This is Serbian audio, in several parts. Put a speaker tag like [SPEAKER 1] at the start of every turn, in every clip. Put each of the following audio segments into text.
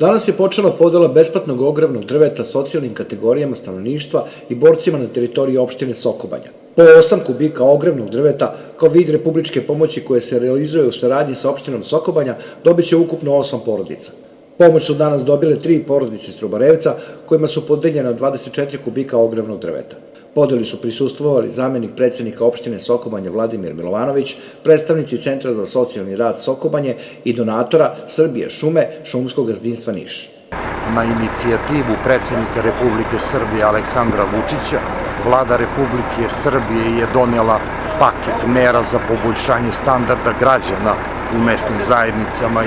[SPEAKER 1] Danas je počela podela besplatnog ogrevnog drveta socijalnim kategorijama stanovništva i borcima na teritoriji opštine Sokobanja. Po 8 kubika ogrevnog drveta, kao vid republičke pomoći koje se realizuje u saradnji sa opštinom Sokobanja, dobit će ukupno 8 porodica. Pomoć su danas dobile 3 porodice iz Trubarevca, kojima su podeljena 24 kubika ogrevnog drveta. Podeli su prisustvovali zamenik predsednika opštine Sokobanje Vladimir Milovanović, predstavnici Centra za socijalni rad Sokobanje i donatora Srbije šume šumskog gazdinstva Niš.
[SPEAKER 2] Na inicijativu predsednika Republike Srbije Aleksandra Vučića, Vlada Republike Srbije je donela paket mera za poboljšanje standarda građana u mesnim zajednicama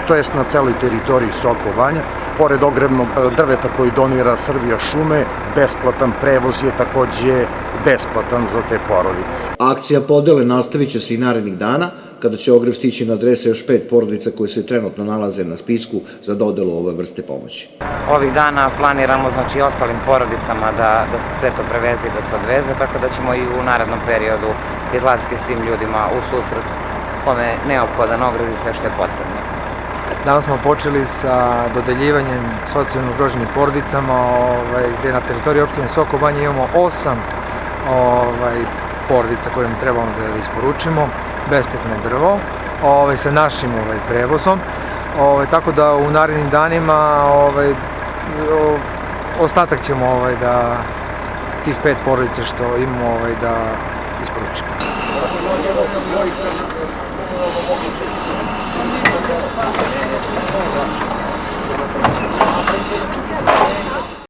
[SPEAKER 2] to jest na celoj teritoriji Sokobanja. Pored ogrevnog drveta koji donira Srbija šume, besplatan prevoz je takođe besplatan za te porodice.
[SPEAKER 1] Akcija podele nastavit će se i narednih dana, kada će ogrev stići na adrese još 5 porodica koje se trenutno nalaze na spisku za dodelu ove vrste pomoći.
[SPEAKER 3] Ovih dana planiramo ostalim porodicama da se sve to preveze i da se odveze, tako da ćemo i u narednom periodu izlaziti svim ljudima u susret kome je neophodan ogrev i sve što je potrebno.
[SPEAKER 4] Danas smo počeli sa dodeljivanjem socijalno ugroženim porodicama, gde na teritoriji opštine Sokobanje imamo 8 porodica kojim trebamo da isporučimo besplatno drvo sa našim prevozom. Tako da u narednim danima ostatak ćemo da tih 5 porodica što imamo da isporučimo. Thank you.